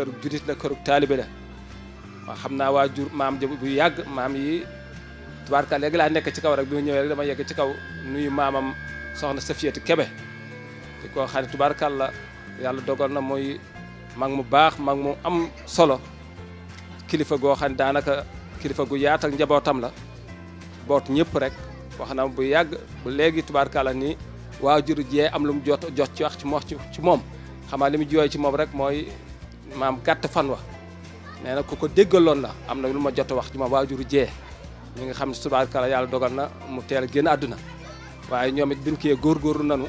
kërug julit la kërug taalibe la waaw xam naa waajur maam ja bu yàgg maam yi tubaarkal léegi laa nekk ci kaw rek bi mu ñëwee rek dama yegg ci kaw nuyu maamam soxna Safiyatu Kebe di ko xam ne tubaarkal la yàlla dogal na muy mag mu baax mag mu am solo kilifa goo xam ne daanaka kilifa gu yaat ak njabootam la boot ñëpp rek wax na bu yàgg bu léegi tubaarkal la ni waajur jee am lu mu jot ci wax ci moom xamaa li mu jooy ci moom rek mooy maam gàtt fan wa nee na ku ko déggaloon la am na lu ma jot wax ci moom waajuru jee ñi nga xam ne tubaarkalla yàlla dogal na mu teel a génn àdduna waaye ñoom it biñ kiyee góorgóorlu nanu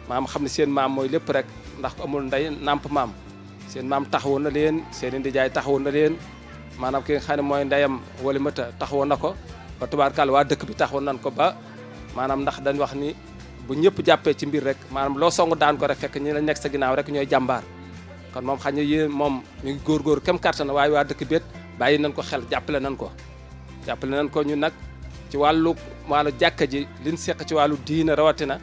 maam xam ne seen maam mooy lépp rek ndax amul ndey nàmp maam seen maam taxawoon na leen seen ndijaay taxawoon na leen maanaam ki nga xam ne mooy ndeyam wala mata taxawoon na ko ba tubaarkalla waa dëkk bi taxawoon nan ko ba maanaam ndax dañ wax ni bu ñëpp jàppee ci mbir rek maanaam loo song daan ko rek fekk ñi la nekk sa ginnaaw rek ñooy jàmbaar kon moom xam ne yéen moom ñu ngi góorgóor kem kàttan waaye waa dëkk béet bàyyi nañ ko xel jàppale nañ ko ñun nag ci wàllu jàkka ji liñ seq ci wàllu diina rawatina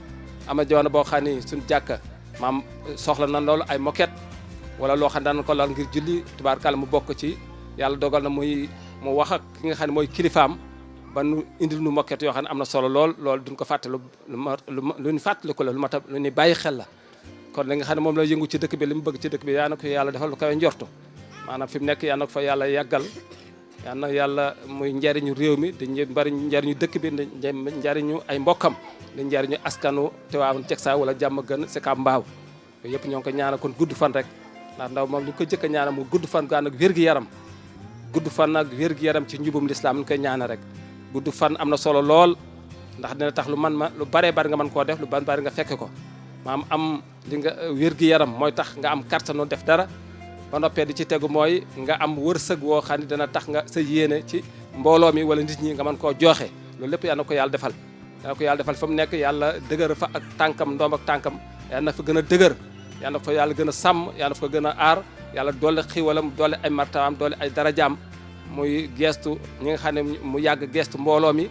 ama jamono boo xam ni suñu jàkka maam soxla nañ loolu ay moquette wala loo xam ne danañ ko lal ngir julli tubaarkàlla mu bokk ci yàlla dogal na mu wax ak ki nga xam ne mooy kilifaam ba nu indil nu moquette yoo xam ne am na solo loolu duñ ko fàtte lu ñu fàttali ko la lu ñu bàyyi xel la kon li nga xam ne moom la yëngu ci dëkk bi li mu bëgg ci dëkk bi yaa na ko yàlla defal lu kawe njortu maanaam fi mu nekk yaa na ko fa yàlla yàggal yaa na yàlla muy njariñu réew mi di njariñu dëkk bi di njariñu ay mbokkam di njariñu askanu Tivaouane Diacksao wala Diamaguène Sicap Mbao yooyu yëpp ñoo ngi ko ñaanal kon gudd fan rek ndax ndaw moom li ko jëkk a ñaanal mu gudd fan gaan ak wér-gi-yaram gudd fan ak wér-gi-yaram ci njubum lislaam ñu koy ñaanal rek gudd fan am na solo lool ndax dina tax lu baree bari nga mën koo def lu bari nga fekke ko maam am li nga wér-gi-yaram mooy tax nga am kàttanu def dara ba noppee di ci tegu mooy nga am wërsëg woo xam ne dana tax nga sa yéene ci mbooloo mi wala nit ñi nga mën koo joxe loolu lépp yal na ko yàlla defal yal na ko yàlla defal fa mu nekk yàlla dëgër fa ak tànkam ndoom ak tànkam yal na fa gën a dëgër yal na fa yàlla gën a sàmm yal na fa gën a aar yàlla doole xiwalam doole ay martabaam doole ay darajaam muy geestu ñi nga xam ne mu yàgg geestu mbooloo mi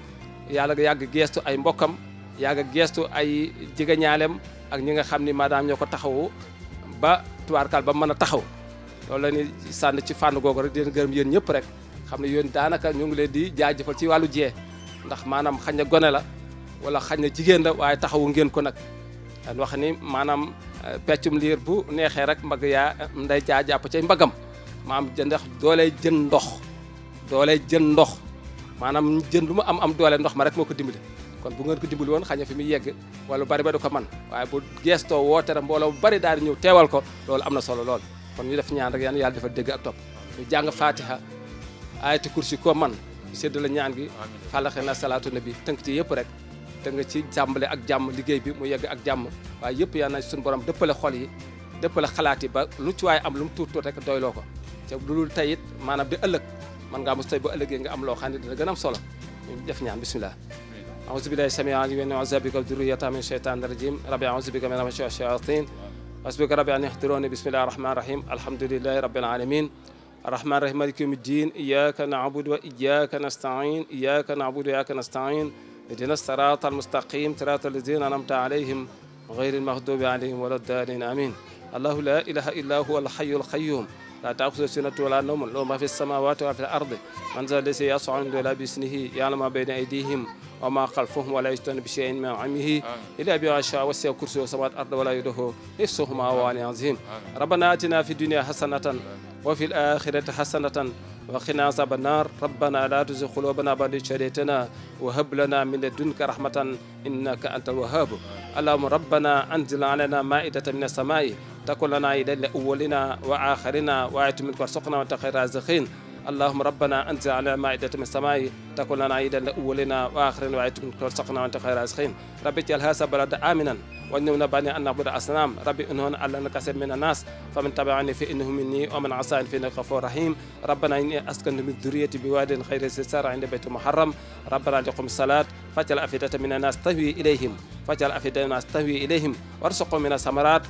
yàlla yàgg geestu ay mbokkam yàgg geestu ay jegeñaaleem ak ñi nga xam ni maanaam ñoo ko taxawu ba tubaarkaal ba mën a taxaw loolu la ñuy sànni ci fànn googu rek di leen gërëm yéen ñëpp rek xam ne yéen daanaka ñu ngi leen di jaajëfal ci wàllu jee ndax maanaam xañ na gone la wala xañ na jigéen la waaye taxawu ngeen ko nag dan wax ni maanaam peccum liir bu neexee rek mbagg yaa nday jaa jàpp cay mbagam maanaam ndax dooley jën ndox maanaam jën lu mu am doole ndox ma rek moo ko dimbali kon bu ngeen ko dimbali woon xañ na fi muy yegg wala bari ba du ko man waaye bu geestoo woote rek mbooloo bu bari daal di ñëw teewal ko loolu am na solo lool kon ñu def ñaan rek yàlla dafa dégg ak topp ñu jàng fatiha ayati kursi ko man sédd la ñaan gi fàllaxe na salaatu nabi tënk ci yëpp rek tënk ci jàmbale ak jàmm liggéey bi mu yegg ak jàmm waaye yëpp yal na suñu borom dëppale xol yi dëppale xalaat yi ba lu ci waaye am lu mu tuut tuut rek doyloo ko te lu dul tey it maanaam di ëllëg man ngaa mos tey ba ëllëgee nga am loo xam ne dina gën a am solo ñu def ñaan bismillah أعوذ بالله السميع العليم من عذابك وذريتها من الشيطان الرجيم ربي أعوذ بك من همزات الشياطين وأسبك ربي أن يحضروني بسم الله الرحمن الرحيم الحمد لله رب العالمين الرحمن الرحيم مالك يوم الدين إياك نعبد وإياك نستعين إياك نعبد وإياك نستعين اهدنا الصراط المستقيم صراط الذين أنعمت عليهم غير المغضوب عليهم ولا الضالين آمين الله لا إله إلا هو الحي القيوم لا تأخذ سنة ولا نوم له ما في السماوات وما في الأرض من ذا الذي يصعد ولا بإذنه يعلم ما بين أيديهم وما خلفهم ولا يحيطون بشيء من علمه إلا بما شاء وسع كرسيه السماوات والأرض ولا يؤوده حفظهما وهو العلي العظيم ربنا آتنا في الدنيا حسنة وفي الآخرة حسنة وقنا عذاب النار ربنا لا تزغ قلوبنا بعد إذ هديتنا وهب لنا من لدنك رحمة إنك أنت الوهاب اللهم ربنا أنزل علينا مائدة من السماء تكن لنا عيدا لأولنا وآخرنا وآية منك وارزقنا وأنت خير الرازقين اللهم ربنا أنزل علينا مائدة من السماء تكن لنا عيدا لأولنا وآخرنا وآية منك وارزقنا وأنت خير الرازقين ربي اجعل هذا البلد آمنا وإننا بني أن نعبد الأصنام ربي إنهن على كثير من الناس فمن تبعني فإنه مني ومن عصاني فإنك غفور رحيم ربنا إني أسكنت من ذريتي بواد غير ذي زرع عند بيت محرم ربنا ليقم الصلاة فاجعل أفئدة من الناس تهوي إليهم فاجعل أفئدة الناس تهوي إليهم وارزقهم من الثمرات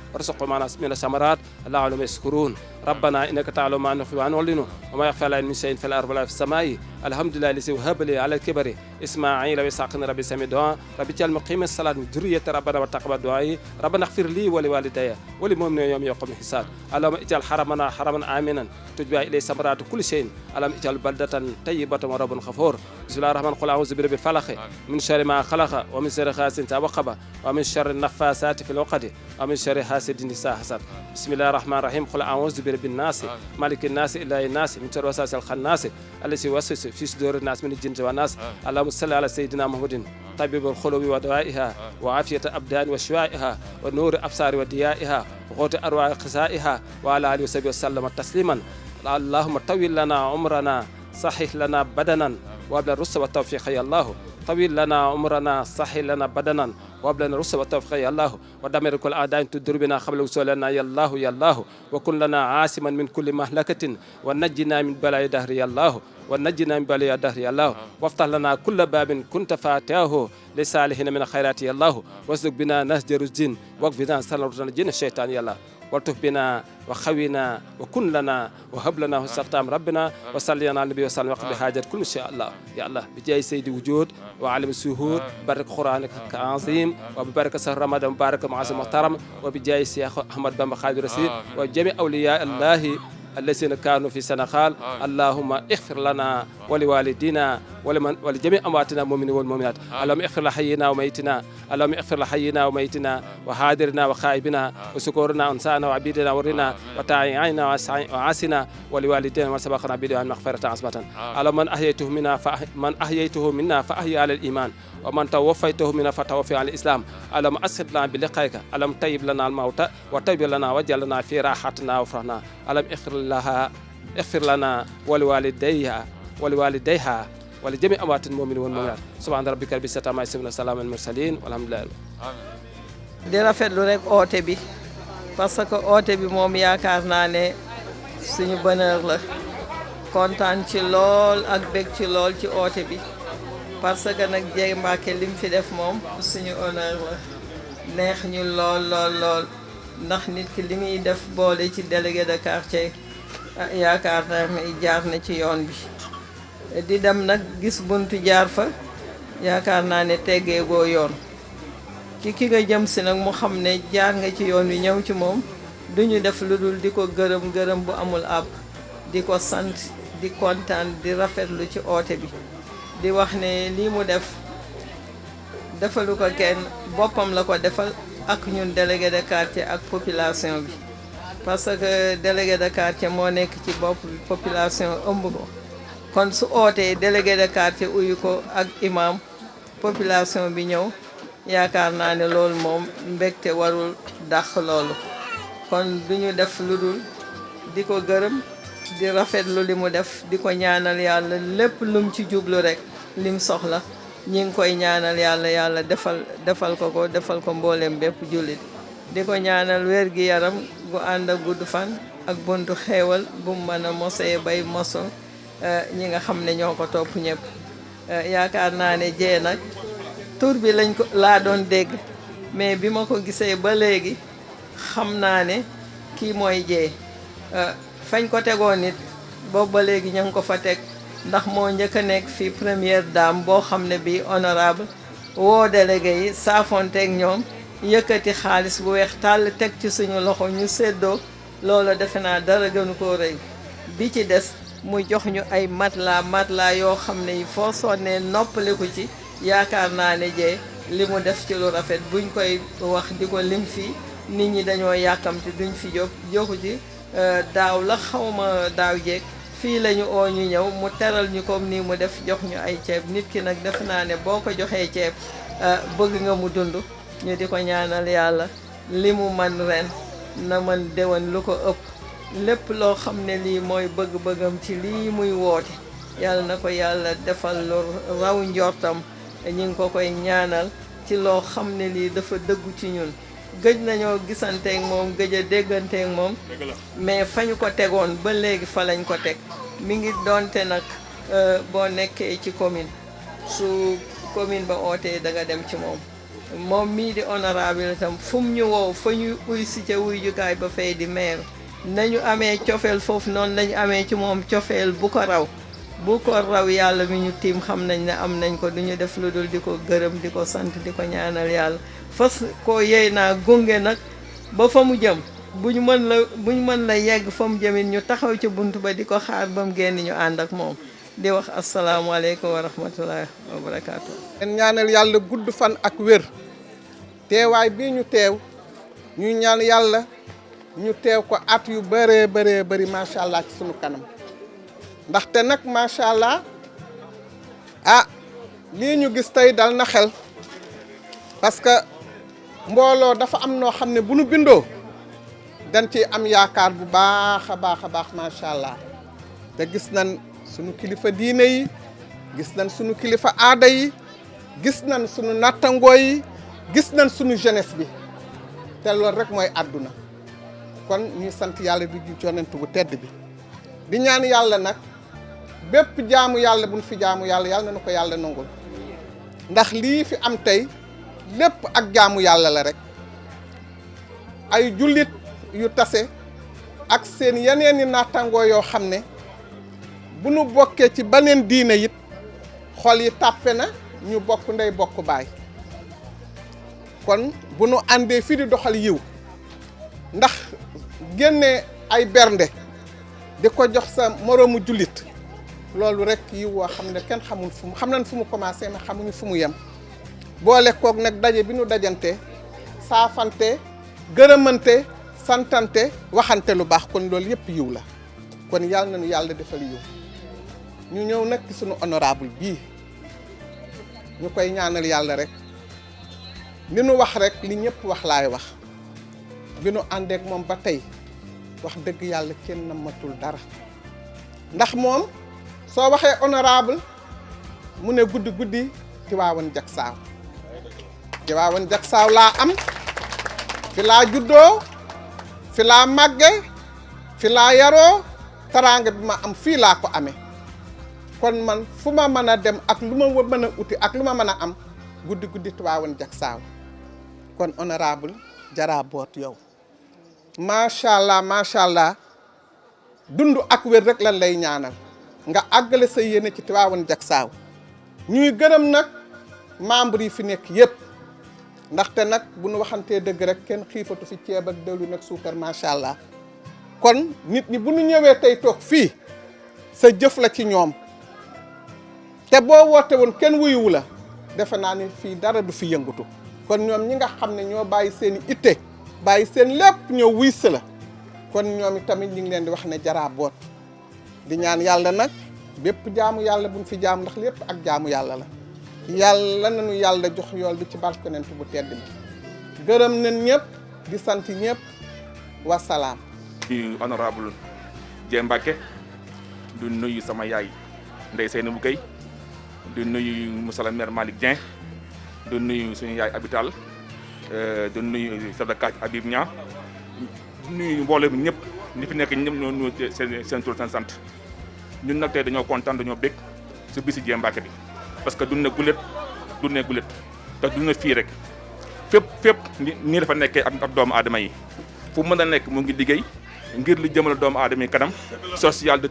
من الثمرات لعلهم يشكرون ربنا إنك تعلم ما نخفي ونعلن وما يخفى علينا من شيء في الأرض ولا في السماء الحمد لله الذي وهب لي على الكبر إسماعيل وإسحاق ربي سمع دعاء ربي اجعل مقيم الصلاة من ذرية ربنا وتقبل دعائي ربنا اغفر لي ولوالدي وللمؤمنين يوم يقوم الحساب اللهم اجعل حرمنا حرما آمنا تجبى إليه ثمرات كل شيء اللهم اجعل بلدة طيبة ورب غفور بسم الله الرحمن الرحيم قل أعوذ برب الفلق من شر ما خلق ومن شر غاسق إذا وقب ومن شر النفاثات في العقد ومن شر حاسد إذا حسد بسم الله الرحمن الرحيم قل أعوذ برب الناس مالك الناس إله الناس من شر وسواس الخناس الذي يوسوس في صدور الناس من الجن والناس اللهم صل على سيدنا محمد طبيب القلوب ودوائها وعافية الأبدان وشفائها ونور أبصار وديائها وقوت أرواح قسائها وعلى آله وصحبه وسلم تسليما اللهم طول لنا عمرنا صحح لنا بدنا وابلغ الرشد والتوفيق يا الله طويل لنا عمرنا صحح لنا بدنا وابلغ الرشد والتوفيق يا الله ودمر كل أعداء تدر بنا قبل وصولنا يا الله يا الله وكن لنا عاصما من كل مهلكة ونجنا من بلاء دهر يا الله ونجنا من بلاء دهر يا الله وافتح لنا كل باب كنت فاتحه لصالحين من الخيرات يا الله واسلك بنا نهج الجن واكفنا سلام الجن الشيطان يا الله والطف بنا وخوينا وكن لنا وهب لنا حسن ربنا وصلي على النبي وسلم وقت بحاجة كل شيء الله يا الله بجاي سيد وجود وعالم السهود بارك قرآنك العظيم وببارك شهر رمضان مبارك معظم محترم وبجاي الشيخ أحمد بن خالد رشيد وجميع أولياء الله الذين كانوا في سنغال اللهم اغفر لنا ولوالدينا ولجميع أمواتنا المؤمنين والمؤمنات اللهم اغفر لحينا وميتنا اللهم اغفر لحينا وميتنا وحاضرنا وخائبنا وسكورنا وانسانا وعبيدنا ورنا وتعينا وعاسنا ولوالدينا ومن سبقنا بالإيمان مغفرة عظمة اللهم من أحييته منا فأحيي على الإيمان ومن توفيته منا فتوفي على الإسلام اللهم أسعد لنا بلقائك اللهم طيب لنا الموت وطيب لنا واجعل لنا في راحتنا وفرحنا اللهم اغفر لنا ولوالديها ولجميع أموات المؤمنين والمؤمنات سبحان ربك رب العزة عما يصفون وسلام على المرسلين والحمد لله di rafetlu rek oote bi parce que oote bi moom yaakaar naa ne suñu bonheur la kontaan ci lool ak bég ci lool ci oote bi parce que nag Dieye Mbacke lim fi def moom suñu honneur la neex ñu lool ndax nit ki li muy def boole ci délégué de quartier yaakaar naa ne jaar na ci yoon bi di dem nag gis buntu jaar fa yaakaar naa ne teggeegoo yoon ki nga jëm si nag mu xam ne jaar nga ci yoon wi ñëw ci moom duñu def lu dul di ko gërëm bu amul àpp di ko sant di kontaan di rafetlu ci oote bi di wax ne lii mu def defalu ko kenn boppam la ko defal ak ñun délégué de quartier ak population bi parce que délégué de quartier moo nekk ci bopp population ëmb ko kon su ootee délégué de quartier uyu ko ak imam population bi ñëw yaakaar naa ne loolu moom mbégte warul dàq loolu kon duñu def lu dul di ko gërëm di rafetlu li mu def di ko ñaanal yàlla lépp lum ci jublu rek lim soxla ñi ngi koy ñaanal yàlla defal ko mboolem bépp jullit di ko ñaanal wér gi yaram gu ànd ak gudd fan ak buntu xeewal bu mu mën a mosee bay moso ñi nga xam ne ñoo ko topp ñëpp yaakaar naa ne Dieye nag tur bi laa doon dégg mais bi ma ko gisee ba léegi xam naa ne kii mooy Dieye fañ ko tegoon nit boobu ba léegi ña ngi ko fa teg ndax moo njëkk a nekk fii première dame boo xam ne bii honorable woo délégué yi saafonteeg ñoom yëkkati xaalis bu weex tàll teg ci suñu loxo ñu séddoo loolu defe naa dara gënu koo rëy bi ci des mu jox ñu ay matelas yoo xam ne yi foo sonnee noppaliku ci yaakaar naa ne Dieye li mu def ci lu rafet buñ koy wax di ko lim fii nit ñi dañoo yàkkamti duñ fi joxu ci daaw la xawma daaw jeeg fii lañu oo ñu ñëw mu teral ñu comme nii mu def jox ñu ay ceeb nit ki nag def naa ne boo ko joxee ceeb bëgg nga mu dund ñu di ko ñaanal yàlla li mu man ren na man déwén lu ko ëpp lépp loo xam ne lii mooy bëgg-bëggam ci lii muy woote yàlla na ko yàlla defal lu raw njortam ñi ngi ko koy ñaanal ci loo xam ne lii dafa dëggu ci ñun gëj nañoo gisanteeg moom gëj a dégganteeg moom mais fa ñu ko tegoon ba léegi fa lañ ko teg mi ngi doonte nag boo nekkee ci commune su commune ba ootee da nga dem ci moom moom mii di honorable itam fu mu ñu woow fa ñu uy si ca wuy jukaay ba fay di maire nañu amee cofeel foofu noonu lañu amee ci moom cofeel bu ko raw yàlla mi ñu tiim xam nañ ne am nañ ko duñu def lu dul di ko gërëm di ko sant di ko ñaanal yàlla fas koo yey naa gunge nag ba fa mu jëm buñ mën la yegg fa mu jëmit ñu taxaw ci bunt ba di ko xaar ba mu génn ñu ànd ak moom di wax asalaamaaleykum wa rahmatullahi wa barakaatu. leen ñaanal yàlla gudd fan ak wér teewaay bii ñu teew ñu ñaan yàlla ñu teew ko at yu bëree bëri macha allah ci sunu kanam ndaxte nag macha allah lii ñu gis tey dal na xel parce que mbooloo dafa am noo xam ne bu nu bindoo dañ ci am yaakaar bu baax a baax macha allah te gis nañ sunu kilifa diine yi gis nañ sunu kilifa aada yi gis nañ sunu nattangoo yi gis nañ sunu jeunesse bi te loolu rek mooy àdduna kon ñuy sant yàlla di yonent bu tedd bi di ñaan yàlla nag bépp jaamu yàlla buñ fi jaamu yàlla yàlla na ko yàlla nangul ndax lii fi am tey lépp ak jaamu yàlla la rek ay jullit yu tase ak seen yeneeni nattangoo yoo xam ne bu nu bokkee ci beneen diine it xol yi tàppe na ñu bokk ndey bokk baay kon bu nu àndee fi di doxal yiw ndax génne ay bernde di ko jox sa moroomu jullit loolu rek yiw woo xam ne kenn xamul xam nañ fu mu commencé mais xamuñu fu mu yem boole koog nag daje bi nu dajante saafante gërëmante santante waxante lu baax kon loolu yëpp yiw la kon yàlla nañu yàlla defal yiw ñu ñëw nag ci sunu honorable bii ñu koy ñaanal yàlla rek li nu wax rek li ñëpp wax laay wax bi nu àndeek moom ba tey wax dëgg yàlla kenn namatul dara ndax moom soo waxee honorable mu ne guddi Tiwaawan Jaksaaw laa am fi laa juddoo fi laa màgge fi laa yaroo taraanga bi ma am fii laa ko amee kon man fu ma mën a dem ak lu ma mën a uti ak lu ma mën a am guddi Tiwaawan Jaksaaw kon honorable Jara Boot yow macha allah dund ak wér rek lan lay ñaanal nga àggale sa yéene ci Tiwaawan Jaksaaw ñuy gërëm nag membre yi fi nekk yépp ndaxte nag bu nu waxantee dëgg rek kenn xiifatu fi ceeb ak dëwlin nag suukar macha allah kon nit ñi bu nu ñëwee tey toog fii sa jëf la ci ñoom te boo woote woon kenn wuyuwu la defe naa ne fii dara du fi yëngatu kon ñoom ñi nga xam ne ñoo bàyyi seen i itte bàyyi seen lépp ñëw wuy si la kon ñoom itamit ñu ngi leen di wax ne Jara Boot di ñaan yàlla nag bépp jaamu yàlla buñ fi jaamu ndax lépp ak jaamu yàlla la yàlla nañu yàlla jox yool bi ci barke Yonent bu tedd bi gërëm nañ ñëpp di sant ñëpp wasalaam. nuyu honorable Dieng Mbacké du nuyu sama yaay Ndeye Seynabou Gueye du nuyu monsieur le maire Malick Dieng du nuyu suñu yaay Abital du nuyu chef de quartier Habib Niang du nuyu mbooloo bi ñëpp ñi fi nekk ñëpp ñoo nuyu seen tur seen sant ñun nag tey dañoo kontaan dañoo bég si bisi Dieng Mbacké bi parce que du ne gulet te du ne fii rek fépp nii dafa nekkee ak doomu aadama yi fu mën a nekk mu ngi liggéey ngir li jëmale doomu aadama yi kanam social di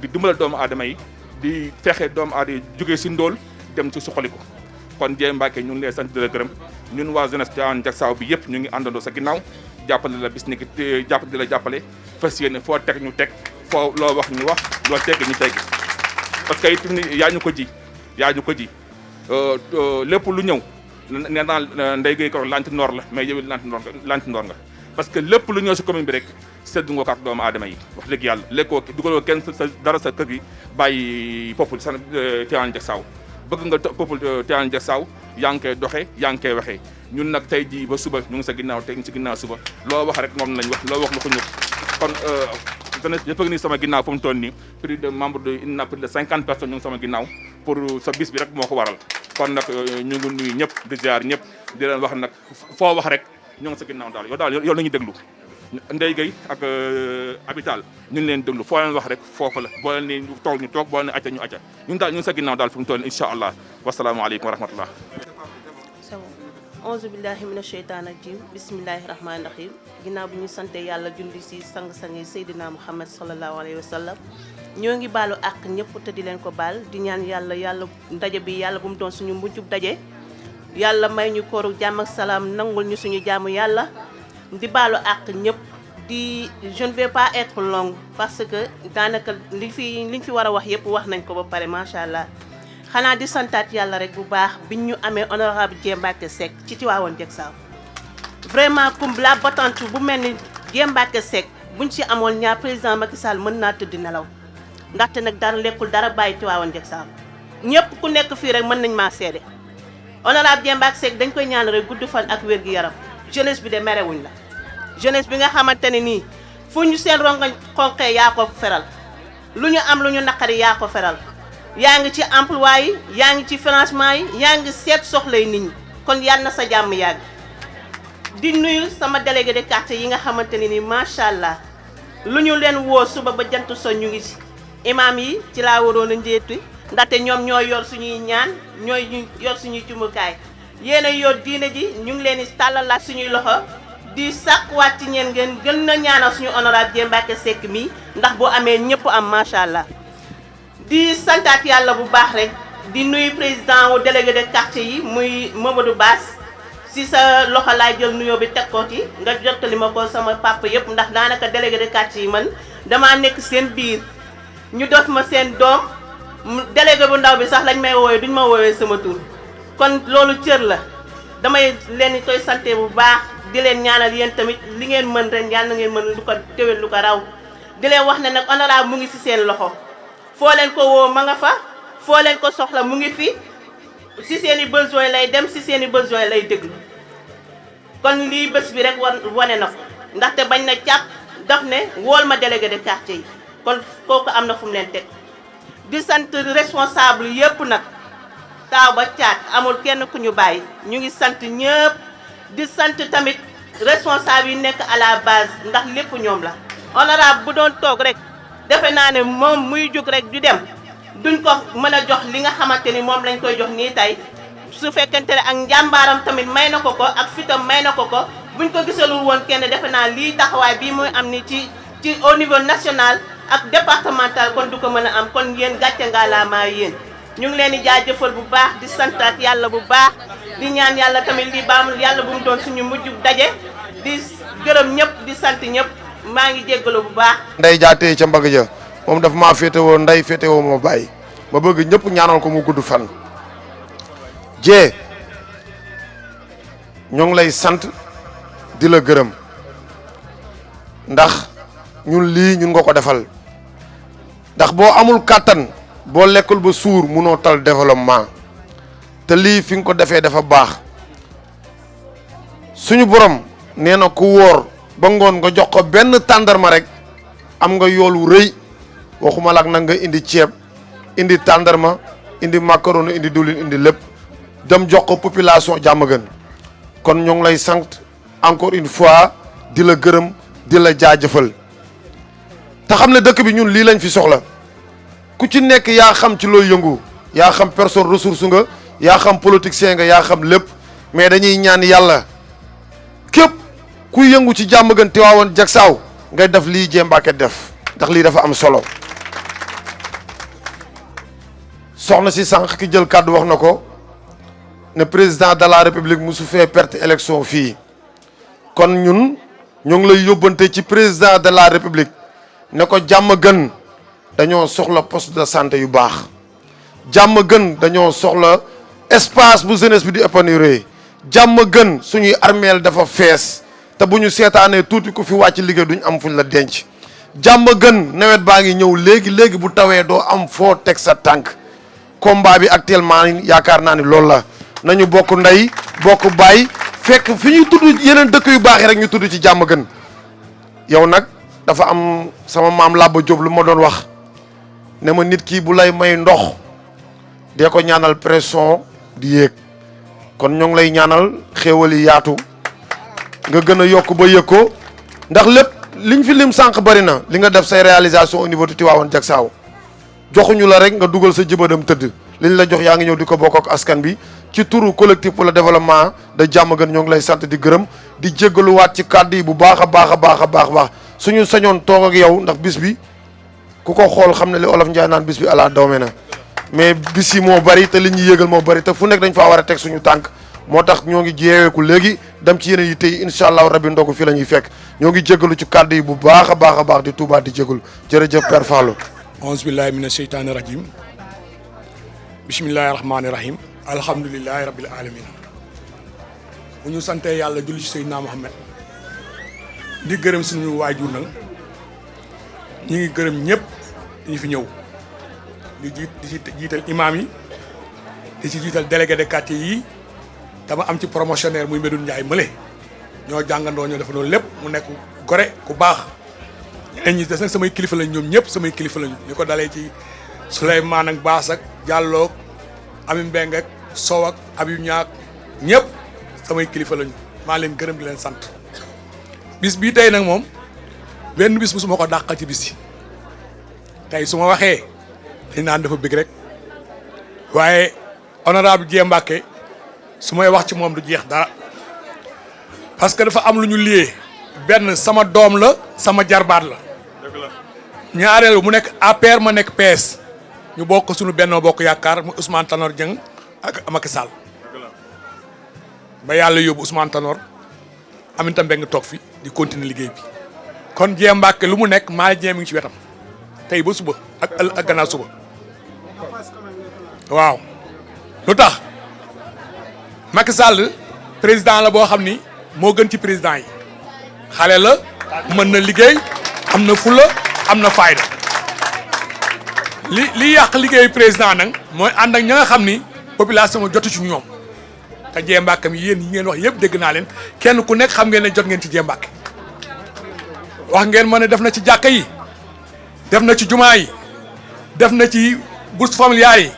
dimbale doomu aadama yi di fexe doomu aadama yi jógee si ndóol dem ci suqaliku kon Dieng Mbacké ñu ngi lay sant di la gërëm ñun waa jeunesse Tivaouane Diacksao bi yëpp ñu ngi àndandoo sa ginnaaw jàppale la bis ni ki di la jàppale fas yéene foo teg ñu teg foo loo wax ñu wax loo tegg ñu tegg parce que it yaa ñu ko ji lépp lu ñëw nee naa Ndeye Gueye ko lantinoor la mais yow lantinoor nga parce que lépp lu ñëw si commune bi rek seddu nga ko ak doomu aadama yi wax dëgg yàlla lékkoo dugaloo kenn sa dara sa kër gi bàyyi peuple sa Tivaouane Diacksao bëgg nga peuple Tivaouane Diacksao yaa ngi koy doxee yaa ngi koy waxee ñun nag tey jii ba suba ñu ngi sa ginnaaw tey ñu si ginnaaw suba loo wax rek moom lañ wax loo wax lu ko ñëw kon jeunesse yëpp a ngi nii sama ginnaaw fu mu toll nii plus de membre de il na plus de 50 personnes ñu ngi sama ginnaaw pour sa bis bi rek moo ko waral kon nag ñu ngi nuyu ñëpp di ziar ñëpp di leen wax nag foo wax rek ñu ngi sa ginnaaw daal yow la ñuy déglu Ndeye Gueye ak Abital ñu ngi leen déglu foo leen wax rek foofu la boo leen ni toog ñu toog boo leen ni acca ñu acca ñun daal ñu ngi sa ginnaaw daal fu mu toll nii incha allah wasalaamaaleykum wa rahmatullah onze billahi mina sheytaan rajim bismillahi rahmaani rahim ginnaaw bi ñu sante yàlla julli si sang-sang yi Seydina Muhammad sallallahu alayhi wa sallam ñoo ngi baalu àq ñëpp te di leen ko baal di ñaan yàlla ndaje bi yàlla bu mu doon suñu mujjub daje yàlla may ñu kooru jàmm ak salaam nangul ñu suñu jaamu yàlla di baalu àq ñëpp di je ne vais pas être longue parce que daanaka liñ fi war a wax yëpp wax nañ ko ba pare macha allah xanaa di santaat yàlla rek bu baax biñ ñu amee honorable Dieng Mbacké Seck ci Tivaouane Diacksao vraiment comme la battante bu mel ni Dieng Mbacké Seck buñ ci amoon ñaar président Macky Sall mën naa tëdd nelaw ndaxte nag dara lekkul dara bàyyi Tivaouane Diacksao ñëpp ku nekk fii rek mën nañ maa seede honorable Dieng Mbacké Seck dañ koy ñaan rek gudd fan ak wér gi yaram jeunesse bi de merewuñ la jeunesse bi nga xamante ne nii fu ñu seen rongañ xonqee yaa ko feral lu ñu am lu ñu naqari yaa ko feral yaa ngi ci emploi yi yaa ngi ci financement yi yaa ngi seet soxlay nit ñi kon yàlla na sa jàmm yàgg di nuyu sama délégué de quartier yi nga xamante ne nii macha allah lu ñu leen woo suba ba jant so ñu ngi ci imam yi ci laa waroon a njeetu ndaxte ñoom ñooy yor suñuy ñaan ñooy yor suñuy cumukaay yéen a yor diine ji ñu ngi leen di tàllalaat suñuy loxo di sàkkuwaat ci ñeen ngeen gën na ñaanal suñu honorable Dieng Mbacké Seck mi ndax bu amee ñëpp am macha allah di santaat yàlla bu baax rek di nuyu président wu délégué de quartier yi muy Mamadou Bass si sa loxo laay jël nuyoo bi teg ko ci nga jottali ma ko sama papa yëpp ndax daanaka délégué de quartier yi man damaa nekk seen biir ñu def ma seen doom délégué bu ndaw bi sax lañ may woowee duñ ma woowee sama tur kon loolu cër la damay leen koy santé bu baax di leen ñaanal yéen tamit li ngeen mën ren yàlla na ngeen mën lu ko téwél lu ko raw di leen wax ne nag honorable mu ngi ci seen loxo foo leen ko woo ma nga fa foo leen ko soxla mu ngi fi ci seen i besoin lay dem ci seen i besoin lay déglu kon lii bés bi rek wane na ko ndaxte bañ na càpp daf ne wool ma délégué de quartier yi kon kooku am na fu mu leen teg di sant responsable yëpp nag taaw ba caat amul kenn ku ñu bàyyi ñu ngi sant ñëpp di sant tamit responsable yi nekk à la base ndax lépp ñoom la honorable bu doon toog rek defe naa ne moom muy jóg rek du dem duñ ko mën a jox li nga xamante ni moom lañ koy jox nii tey su fekkente ne ak njàmbaaram tamit may na ko ak fitam may na ko buñ ko gisalul woon kenn defe naa lii taxawaay bii muy am ni ci au niveau national ak départemental kon du ko mën a am kon yéen gàcce ngaalaamaa yéen ñu ngi leen di jaajëfal bu baax di santaat yàlla bu baax di ñaan yàlla tamit lii baamul yàlla bu mu doon suñu mujjub daje di gërëm ñëpp di sant ñëpp maa ngi jéggalu bu baax. nday jaatee ca mbagg ja moom daf maa féetewoo nday féetewoo ma bàyyi ma bëgg ñëpp ñaanal ko mu gudd fan. Dieng ñoo ngi lay sant di la gërëm ndax ñun lii ñun nga ko defal ndax boo amul kàttan boo lekkul ba suur munoo tal développement te lii fi nga ko defee dafa baax suñu borom nee na ku wóor ba ngoon nga jox ko benn tàndarma rek am nga yoolu rëy waxuma laak nag nga indi ceeb indi tàndarma indi macaroni indi diwlin indi lépp dem jox ko population Diamaguène kon ñoo ngi lay sant encore une fois di la gërëm di la jaajëfal te xam ne dëkk bi ñun lii lañ fi soxla ku ci nekk yaa xam ci looy yëngu yaa xam personne ressource nga yaa xam politicien nga yaa xam lépp mais dañuy ñaan yàlla képp kuy yëngu ci Diamaguène Tivaouane Diacksao ngay def lii Dieng Mbacké def ndax lii dafa am solo soxna si sànq ki jël kàddu wax na ko ne président de la république musu fee perte élection fii kon ñun ñoo ngi lay yóbbante ci président de la république ne ko Diamaguène dañoo soxla poste de santé yu baax Diamaguène dañoo soxla espace bu jeunesse bi di épanouir Diamaguène suñuy armeel dafa fees te bu ñu seetaanee tuuti ku fi wàcc liggéey duñ am fuñ la denc Diamaguène nawet baa ngi ñëw léegi bu tawee doo am foo teg sa tànk combat bi actuellement yaakaar naa ni loolu la nañu bokk ndey bokk baay fekk fi ñuy tudd yeneen dëkk yu baax yi rek ñu tudd ci Diamaguène yow nag dafa am sama maam Laba Diop lu ma doon wax ne ma nit kii bu lay may ndox dee ko ñaanal pression di yéeg kon ñoo ngi lay ñaanal xéewal yi yaatu nga gën a yokk ba yëg ko ndax lépp liñ fi lim sànq bari na li nga def say réalisation au niveau de Tivaouane Diacksao joxuñu la rek nga dugal sa jëbadam tëdd liñ la jox yaa ngi ñëw di ko bokk ak askan bi ci turu collectif pour le développement de Diamaguène ñoo ngi lay sant di gërëm di jéggaluwaat ci kàddu yi bu baax a baax suñu sañoon toog ak yow ndax bis bi ku ko xool xam ne li olof Njaay naan bis bi ala dawme na mais bis yi moo bari te li ñuy yëgal moo bari te fu nekk dañ faa war a teg suñu tànk moo tax ñoo ngi jeeweeku léegi dem ci yeneen yi tey incha allahu rabbi ndogu fi la ñuy fekk ñoo ngi jéggalu ci kàddu yi bu baax a baax di tuubaat di jéggalu jërëjëf Père Fallou. auzu billahi mina sheytaani rajim bismillahi rahmaani rahim alhamdulilahi rabbil alamin bu ñu santee yàlla julli ci Seydina Muhammad di gërëm suñu waajur nag ñu ngi gërëm ñëpp ñu fi ñëw di jiital imaam yi di ci jiital délégué de quartier yi dama am ci promotionnaire muy Medoune Ndiaye mële ñoo jàngandoo ñoo defa loolu lépp mu nekk gore ku baax ñeneen ñi des nag samay kilifa lañ ñoom ñëpp samay kilifa lañu li ko dalee ci Souleymane ak Baas ak Diallo Ami Mbeng ak Sow ak Habib Ñaak ñëpp samay kilifa lañu maa leen gërëm di leen sant bis bii tey nag moom benn bis bu su ma ko dàqal ci bis yi tey su ma waxee dañ naan dafa bëgg rek waaye honorable Dieng Mbacké su may wax ci moom du jeex dara parce que dafa am lu ñu liyee benn sama doom la sama jarbaat la ñaareel mu nekk APR ma nekk PS ñu bokk suñu Benno Bokk Yaakaar mu Ousmane Tanor Dieng ak Macky Sall ba yàlla yóbbu Ousmane Tanor Aminata Mbengue toog fi di continuer liggéey bi kon Dieng Mbacké lu mu nekk maa Dieng mi ngi ci wetam tey ba suba ak gannaaw suba waaw lu tax Macky Sall président la boo xam ni moo gën ci président yi xale la mën na liggéey am na fulla am na fayda li yàq liggéey président nag mooy ànd ak ña nga xam ni population jotu ci ñoom te Dieng Mbacké mi yéen yi ngeen wax yëpp dégg naa leen kenn ku nekk xam ngeen ne jot ngeen ci Dieng Mbacké wax ngeen ma ne def na ci jàkka yi def na ci jumaa yi def na ci bourse familiale yi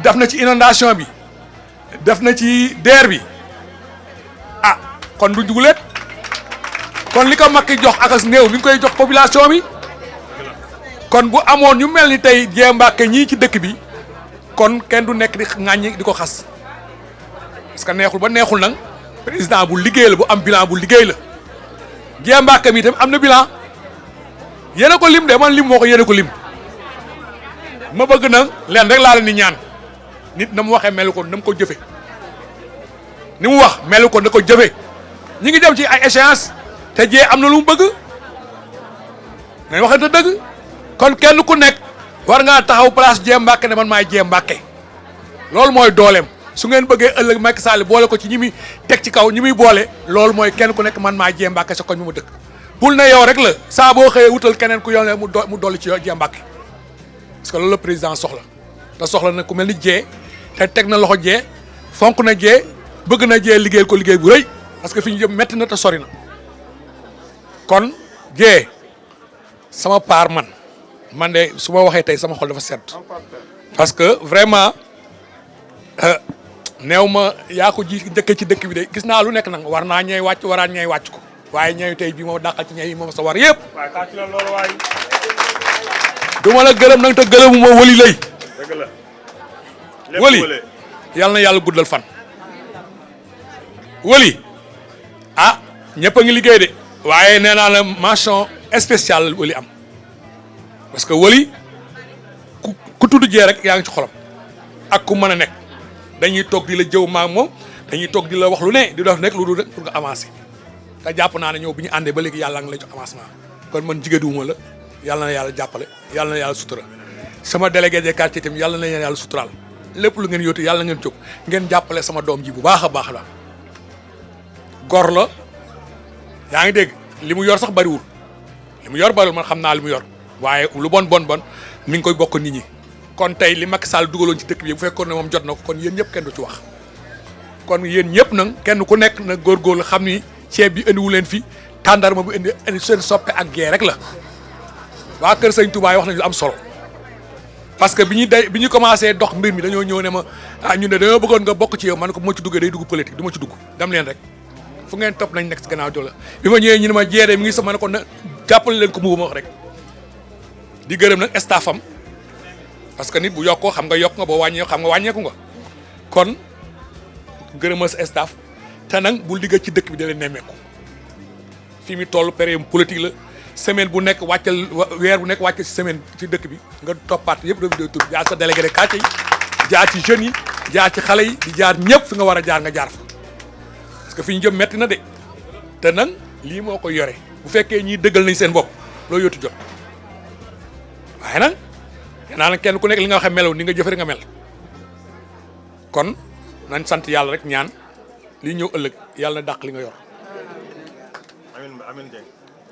def na ci inondation bi def na ci DER bi ah kon du juguleet kon li ko Macky jox ak as néew mi ngi koy jox population bi kon bu amoon ñu mel ni tey Dieng Mbacké ñii ci dëkk bi kon kenn du nekk di ŋàññi di ko xas parce que neexul ba neexul nag président bu liggéey la bu am bilan bu liggéey la Dieng Mbacké mi itam am na bilan yéen a ko lim de man lim moo ko yéen a ko lim ma bëgg nag leen rek laa leen di ñaan nit na mu waxee melu ko na mu ko jëfe ni mu wax melu ko na ko jëfe ñi ngi dem ci ay échéance te Dieng am na lu mu bëgg nañ waxante dëgg kon kenn ku nekk war ngaa taxaw place Dieng Mbacké ne man maay Dieng Mbacké loolu mooy dooleem su ngeen bëggee ëllëg Macky Sall boole ko ci ñi muy teg ci kaw ñi muy boole loolu mooy kenn ku nekk man maay Dieng Mbacké sa koñ mu dëkk bul na yow rek la saa boo xëyee wutal keneen ku yoon mu dolli ci Dieng Mbacké parce que loolu la président soxla te soxla na ku mel ni Dieng te teg na loxo Dieng fonk na Dieng bëgg na Dieng liggéeyal ko liggéey bu rëy parce que fi ñu jëm metti na te sori na kon Dieng sama part man de su ma waxee tey sama xol dafa sedd parce que vraiment neew ma yaa ko ji njëkkee ci dëkk bi de gis naa lu nekk nag war naa ñëw wàcc waraat ñëw wàcc ko waaye ñëw tey bii moo dàqal ci ñëw yi moom sa war yëpp. waaye kàcc la loolu waay. du ma la gërëm nag te gërëmu ma wëli lay. dëgg la. wëli yàlla na yàlla guddal fan. wëli ah ñëpp a ngi liggéey de. waaye nee naa la mention spéciale wëli am parce que wëli ku tudd Dieng rek yaa ngi ci xolam ak ku mën a nekk. dañuy toog di la jëw maag moom dañuy toog di la wax lu ne di def nekk lu dul rek pour nga avancer te jàpp naa ne ñëw bi ñu àndee ba léegi yàlla nga lay jox avancement kon man jigéenuma la yàlla na yàlla jàppale yàlla na yàlla sutura sama délégué des quartiers tamit yàlla na yàlla suturaal lépp lu ngeen yóotu yàlla ngeen jóg ngeen jàppale sama doom ji bu baax a baax la gor la yaa ngi dégg li mu yor sax bariwul li mu yor bariwul man xam naa li mu yor waaye lu bon mi ngi koy bokk nit ñi kon tey li Macky Sall dugaloon ci dëkk bi bu fekkoon ne moom jot na ko kon yéen ñëpp kenn du ci wax kon yéen ñëpp nag kenn ku nekk nag góorgóorlu xam ni ceeb bi indiwu leen fi tàndarma bu indi seen soppe ak gee rek la waa Kër Sëñ Touba wax nañu lu am solo parce que bi ñu commencé dox mbir mi dañoo ñëw ne ma ah ñun de dañoo bëggoon nga bokk ci yow man ko bu ma ci duggee day dugg politique du ma ci dugg dem leen rek fu ngeen topp nañ nekk ci gannaaw jox la bi ma ñëwee ñu ne ma jeede mi ngi sama ne ko na jàppale leen ko mu ma wax rek di gërëm nag staffam parce que nit bu yokkoo xam nga yokk nga boo wàññeeku xam nga wàññeeku nga kon gërëmal sa staff te nag bul digga ci dëkk bi da leen nemmeeku fii mi toll période politique la semaine bu nekk wàccal weer bu nekk wàccal ci semaine ci dëkk bi nga toppaat yëpp revue de tour jaar sa délégué de quartier yi jaar ci jeunes yi jaar ci xale yi di jaar ñëpp fi nga war a jaar nga jaar fa parce que fi ñu jëm metti na de te nag lii moo ko yore bu fekkee ñii dëggal nañ seen bopp loo yóotu jot waaye nag naa nag kenn ku nekk li nga waxe melaw ni nga jëfari nga mel kon nañ sant yàlla rek ñaan lii ñëw ëllëg yàlla na dàq li nga yor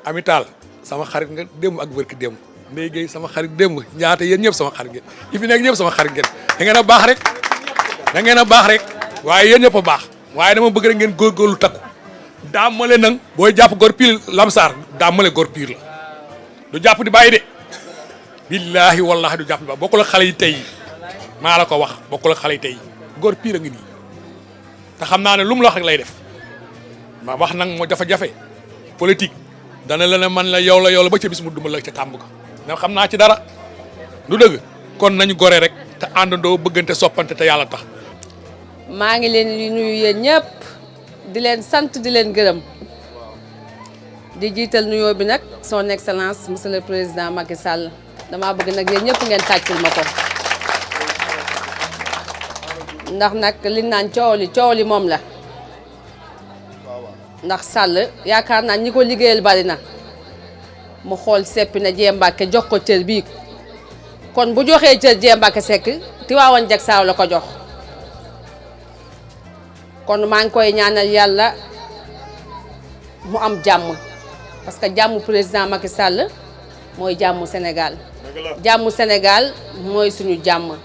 amital sama xarit nga démb ak bërki démb Ndeye Gueye sama xarit démb ñaata yéen ñëpp sama xarit ngeen yi fi nekk ñëpp sama xarit ngeen da ngeen a baax rek da ngeen a baax rek waaye yéen ñëpp a baax waaye dama bëgg rek ngeen góorgóorlu takku daamale nag booy jàpp góor piir lamsaar daamale góor piir la du jàpp di bàyyi de billaahi wallaahi du jàpp di bàyyi bokkul ak xale yi tey maa la ko wax bokkul ak xale yi tey góor piir a ngi nii te xam naa ne lu mu la wax rek lay def ma wax nag moo jafe-jafe politique dana la ne man la yow la ba ca bis mu duma la ca kàmb ga ne xam naa ci dara du dëgg kon nañu gore rek te àndandoo bëggante soppante te yàlla tax maa ngi leen di nuyu yéen ñëpp di leen sant di leen gërëm di jiital nuyoo bi nag son excellence monsieur le président Macky Sall damaa bëgg nag yéen ñëpp ngeen tàccul ma ko ndax nag li naan coow li moom la ndax Sall yaakaar naa ñi ko liggéeyal bari na mu xool seppi na Dieng Mbacké jox ko cër bii kon bu joxee cër Dieng Mbacké Seck Tivaouane jag saaw la ko jox kon maa ngi koy ñaanal yàlla mu am jàmm parce que jàmm président Macky Sall mooy jàmmu Sénégal jàmmu Sénégal mooy suñu jàmm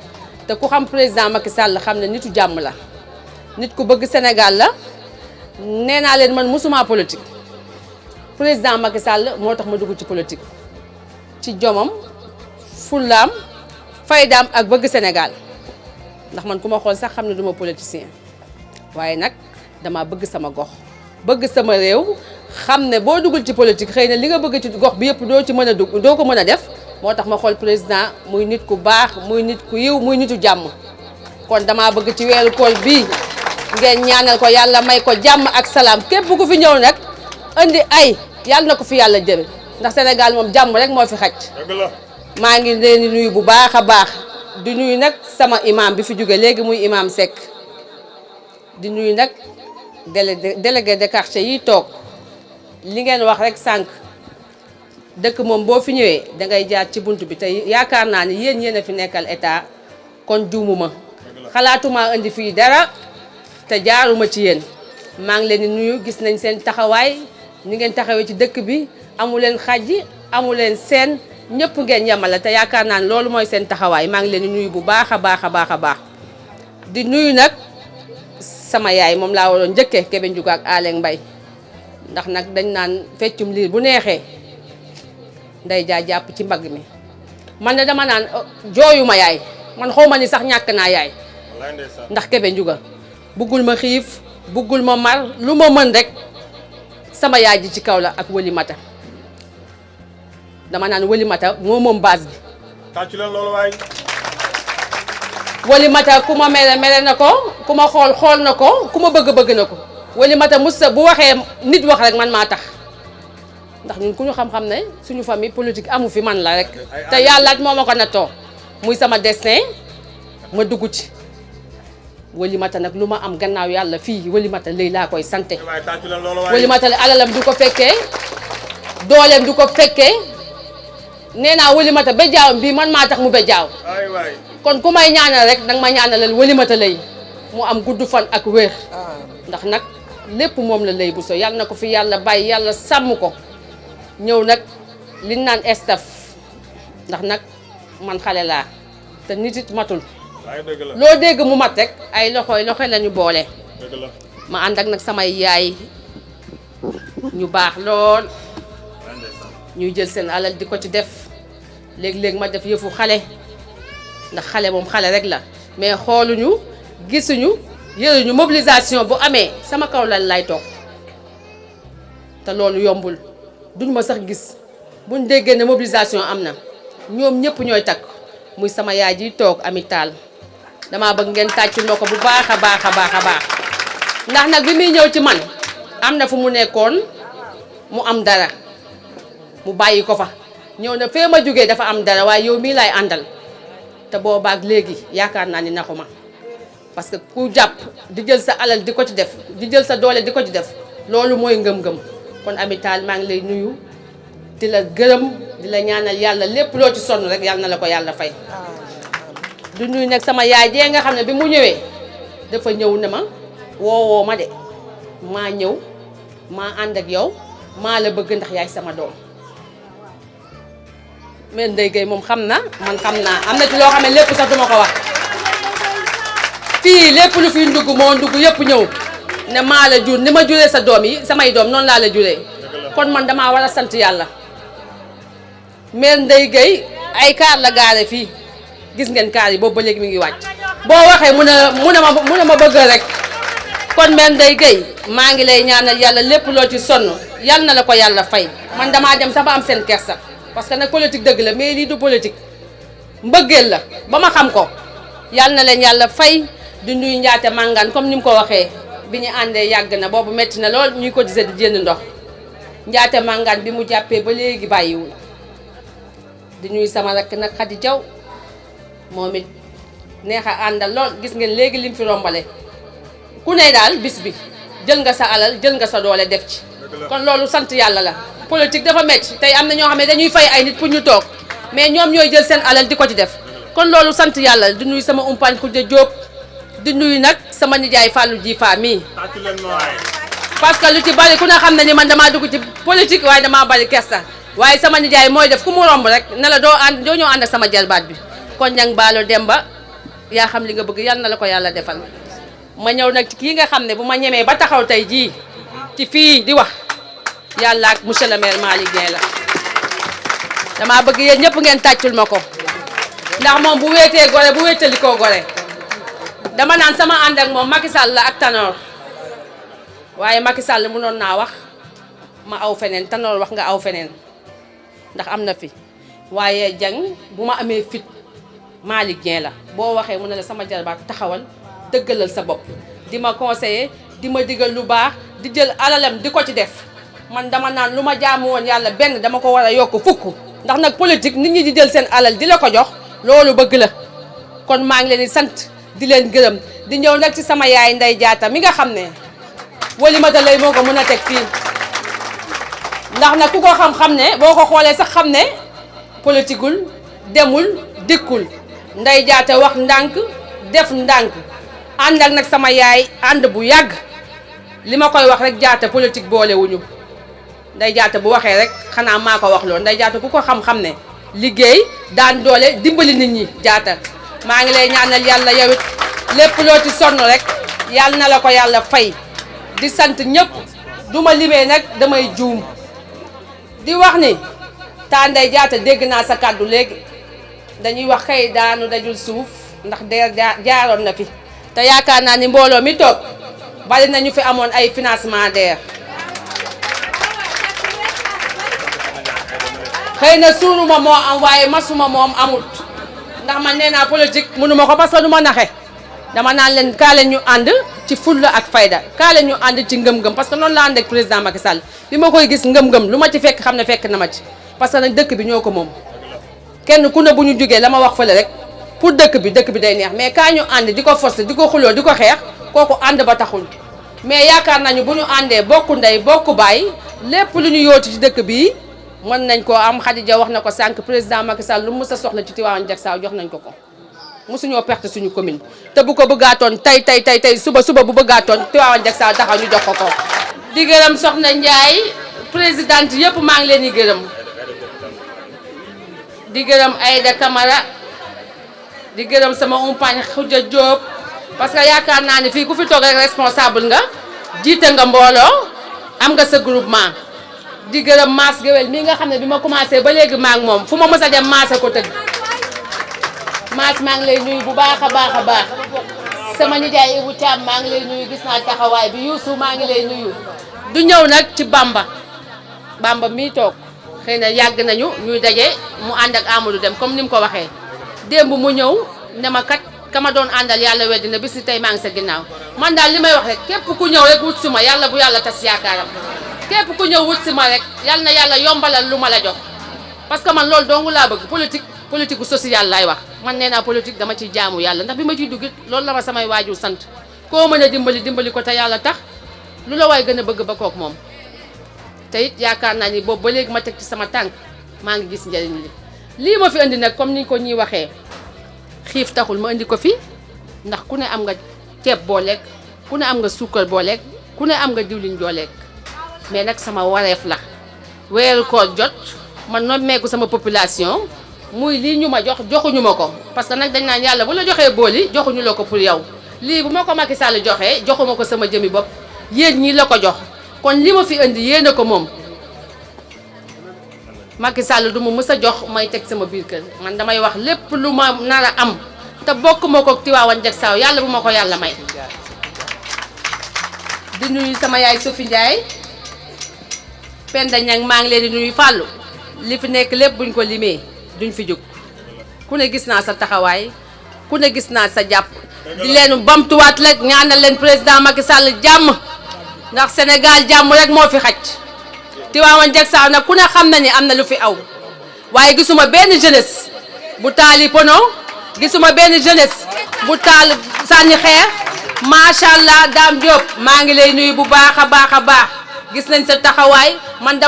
te ku xam président Macky Sall xam ne nitu jàmm la nit ku bëgg Sénégal la nee naa leen man musuma politique président Macky Sall moo tax ma dugg ci politique ci jomam fullaam faydaam ak bëgg Sénégal ndax man ku ma xool sax xam ne duma politicien waaye nag dama bëgg sama gox bëgg sama réew xam ne boo duggul ci politique xëy na li nga bëgg ci gox bi yëpp doo ci mën a dugg doo ko mën a def moo tax ma xool président muy nit ku baax muy nit ku yiw muy nitu jàmm kon dama bëgg ci weeru koor bii ngeen ñaanal ko yàlla may ko jàmm ak salaam képp ku fi ñëw nag indi ay yàlla na ko fi yàlla jëme ndax Sénégal moom jàmm rek moo fi xaj maa ngi leen di nuyu bu baax a baax di nuyu nag sama imam bi fi jóge léegi muy imam Seck di nuyu nag délégué de quartier yi toog li ngeen wax rek sànq dëkk moom boo fi ñëwee dangay jaar ci bunt bi te yaakaar naa ni yéen a fi nekkal état kon juumuma xalaatuma indi fii dara te jaaruma ci yéen maa ngi leen di nuyu gis nañ seen taxawaay ni ngeen taxawee ci dëkk bi amu leen xàjji amu leen seen ñëpp ngeen yemale te yaakaar naa ne loolu mooy seen taxawaay maa ngi leen di nuyu bu baax a baax a baax a baax di nuyu nag sama yaay moom laa waroon njëkkee Kébé Ndiouga ak Aleng Mbaye ndax nag dañ naan feccum liir bu neexee nday jaa jàpp ci mbagg mi man ne dama naan jooyu ma yaay man xaw ma ni sax ñàkk naa yaay ndax Kébé Ndiouga buggul ma xiif buggul ma mar lu ma mën rek sama yaay ji ci kaw la ak Wëli Mata dama naan Wëli Mata moo moom base bi tàccu leen loolu waay Wëli Mata ku ma mere na ko ku ma xool na ko ku ma bëgg na ko Wëli Mata musa bu waxee nit wax rek man maa tax ndax ñun ku ñu xam-xam ne suñu famille politique amu fi man la rek te yàlla moo ma ko nattoo muy sama destin ma dugg ci Wëli Mata nag lu ma am gannaaw yàlla fii Wëli Mata léegi laa koy sante Wëli Mata alalam du ko fekkee dooleem du ko fekkee nee naa Wëli Mata béjjaawam bii man maa tax mu béjjaaw kon ku may ñaanal rek danga ma ñaanalal Wëli Mata lay mu am gudd fan ak wér ndax nag lépp moom la lay bu so yàlla na ko fi yàlla bàyyi yàlla sàmm ko ñëw nag li naan estaf ndax nag man xale laa te nit it matul loo dégg mu mat rek ay loxo lañu boole ma ànd ak nag samay yaay ñu baax lool ñuy jël seen alal di ko ci def léeg-léeg ma def yëfu xale ndax xale moom xale rek la mais xooluñu gisuñu yëruñu mobilisation bu amee sama kaw lal lay toog te loolu yombul duñ ma sax gis buñ déggee ne mobilisation am na ñoom ñëpp ñooy takk muy sama yaay ji toog Ami Tall damaa bëgg ngeen tàccul ma ko bu baax a baax a baax a baax ndax nag bi muy ñëw ci man am na fu mu nekkoon mu am dara mu bàyyi ko fa ñëw na fee ma jógee dafa am dara waaye yow mii laay àndal te boobaak léegi yaakaar naa ni naxuma parce que ku jàpp di jël sa alal di ko ci def di jël sa doole di ko ci def loolu mooy ngëm-ngëm kon Ami Tall maa ngi lay nuyu di la gërëm di la ñaanal yàlla lépp loo ci sonn rek yàlla na la ko yàlla fay. du nuyu nag sama yaay jee nga xam ne bi mu ñëwee dafa ñëw ne ma woowoo ma de maa ñëw maa ànd ak yow maa la bëgg ndax yaay sama doom. mais Ndeye Gueye moom xam na man xam naa am na ci loo xam ne lépp sax duma ko wax fii lépp lu fi ndugg moo ndugg yëpp ñëw ne maa la jur ni ma juree sa doom yi samay doom noonu laa la juree kon man damaa war a sant yàlla. mais Ndeye Gueye ay kaar la gaare fii gis ngeen kaar yi boobu ba léegi mi ngi wàcc boo waxee mu ne ma bëgg rek kon mais Ndeye Gueye maa ngi lay ñaanal yàlla lépp loo ci sonn yal na la ko yàlla fay man damaa dem sax ba am seen kersa. parce que nag politique dëgg la mais lii du politique mbëggeel la ba ma xam ko yal na leen yàlla fay di nuyu Njaate Mangane comme ni mu ko waxee bi ñu àndee yàgg na boobu metti na lool ñuy ko gisee di jënd ndox Njaate Mangane bi mu jàppee ba léegi bàyyiwul di nuyu sama rakk nag Khady Diaw moom it neex a àndal lool gis ngeen léegi lim fi rombale ku ne daal bis bi jël nga sa alal jël nga sa doole def ci kon loolu sant yàlla la. politique dafa métti tey am na ñoo xam ne dañuy fay ay nit pour ñu toog mais ñoom ñooy jël seen alal di ko ci def kon loolu sant yàlla di nuyu sama umpaañ Khoudia Diop di nuyu nag sama nijaay Fallou Djifa mii parce que lu ci bari ku ne xam na ni man damaa dugg ci politique waaye damaa bari kersa waaye sama nijaay mooy def ku mu romb rek ne la doo ñëw ànd ak sama jalbaat bi kon ñang baalo Demba yaa xam li nga bëgg yal na la ko yàlla defal ma ñëw nag ci kii nga xam ne bu ma ñemee ba taxaw tey jii ci fii di wax yàlla ak monsieur le maire Malick Dieng la damaa bëgg yéen ñëpp ngeen tàccul ma ko ndax moom bu wéetee gore bu wéetalikoo gore dama naan sama ànd ak moom Macky Sall la ak Tanor waaye Macky Sall mënoon naa wax ma aw feneen Tanor wax nga aw feneen ndax am na fi waaye Dieng bu ma amee fit Malick Dieng la boo waxee mu ne la sama jarbaat taxawal dëggalal sa bopp di ma conseiller di ma digal lu baax di jël alalam di ko ci def man dama naan lu ma jaamu woon yàlla benn dama ko war a yokk fukk ndax nag politique nit ñi di jël seen alal di la ko jox loolu bëgg la kon maa ngi leen di sant di leen gërëm di ñëw nag ci sama yaay Ndeye Diatta mi nga xam ne Walimata lay moo ko mën a teg fii ndax nag ku ko xam-xam ne boo ko xoolee sax xam ne politiqueul demul dikkul Ndeye Diatta wax ndànk def ndànk ànd ak nag sama yaay ànd bu yàgg li ma koy wax rek Diatta politique boolewuñu Ndeye Diatta bu waxee rek xanaa maa ko wax loolu Ndeye Diatta ku ko xam-xam ne liggéey daan doole dimbali nit ñi Diatta maa ngi lay ñaanal yàlla yow it lépp loo ci sonn rek yàlla na la ko yàlla fay di sant ñëpp du ma limee nag damay juum di wax ni taa Ndeye Diatta dégg naa sa kàddu léegi dañuy wax xëy daanu dajul suuf ndax deer jaaroon na fi te yaakaar naa ni mbooloo mi toog bari nañu fi amoon ay financement DER xëy na suuruma moo am waaye masuma moom amut ndax man nee naa politique mënuma ko parce que du ma naxe dama naan leen kaa leen ñu ànd ci fulla ak fayda kaa leen ñu ànd ci ngëm-ngëm parce que noonu la ànd ak président Macky Sall bi ma koy gis ngëm-ngëm lu ma ci fekk xam ne fekk na ma ci parce que nag dëkk bi ñoo ko moom kenn ku ne bu ñu jógee la ma wax fële rek pour dëkk bi day neex mais kaa ñu ànd di ko forcer di ko xuloo di ko xeex kooku ànd ba taxul mais yaakaar nañu bu ñu àndee bokku ndey bokku baay lépp lu ñu yóotu ci dëkk bii mën nañ koo am. Khadija wax na ko sànq président Macky Sall lu mu mës a soxla ci Tivaouane Diacksao jox nañ ko ko mosuñoo perte suñu commune te bu ko bëggaatoon tey suba bu bëggaatoon Tivaouane Diacksao taxaw ñu jox ko ko. di gërëm Soxna Ndiaye présidente yëpp maa ngi leen di gërëm di gërëm Aïda Camara di gërëm sama umpaañ Khoudia Diop parce que yaakaar naa ne fii ku fi toog rek responsable nga jiite nga mbooloo am nga sa groupement. di gërëm Mass Guewel mii nga xam ne bi ma commencé ba léegi maa ngi moom fu ma mës a dem Mass a ko tëgg Mass maa ngi lay nuyu bu baax a baax sama nijaay Ibou Thiam maa ngi lay nuyu gis naa taxawaay bi Youssou maa ngi lay nuyu. du ñëw nag ci Bamba mii toog xëy na yàgg nañu ñuy daje mu ànd ak Amadou Dem comme ni mu ko waxee démb mu ñëw ne ma kat ka ma doon àndal yàlla weddi na bis tey maa ngi sa ginnaaw man daal li may wax rek képp ku ñëw rek wut si ma yàlla bu yàlla tas yaakaaram képp ku ñëw wut si ma rek yal na yàlla yombalal lu ma la jox parce que man loolu dongu laa bëgg politique social laay wax man nee naa politique dama ciy jaamu yàlla ndax bi ma ciy duggit loolu la ma samay waajur sant koo mën a dimbali ko te yàlla tax lu la waay gën a bëgg ba kook moom te it yaakaar naa ni boobu ba léegi ma teg ci sama tànk maa ngi gis njëriñ li lii ma fi indi nag comme ni ko ñuy waxee xiif taxul ma indi ko fi ndax ku ne am nga ceeb boo lekk ku ne am nga suukar boo lekk ku ne am nga diwlin joo lekk mais nag sama wareef la weeru koor jot man nommeeku sama population muy lii ñu ma jox joxuñu ma ko parce que nag dañ naan yàlla bu la joxee booli joxuñu la ko pour yow lii bu ma ko Macky Sall joxee joxuma ko sama jëmi bopp yéen ñii la ko jox kon li ma fi indi yéen a ko moom Macky Sall du ma mës a jox may teg sama biir kër man damay wax lépp lu ma nar a am te bokk ma ko Tivaouane Diacksao yàlla bu ma ko yàlla may di nuyu sama yaay Sophie Ndiaye Penda Niang maa ngi leen di nuyu Fallou li fi nekk lépp buñ ko limee duñ fi jóg ku ne gis naa sa taxawaay ku ne gis naa sa jàpp di leen bamtuwaat rek ñaanal leen président Macky Sall jàmm ndax Sénégal jàmm rek moo fi xaj Tivaouane Diacksao nag ku ne xam na ni am na lu fi aw waaye gisuma benn jeunesse bu taali pono gisuma benn jeunesse bu taal sànni xeer macha allah Dame Diop maa ngi lay nuyu bu baax a baax gis nañ sa taxawaay man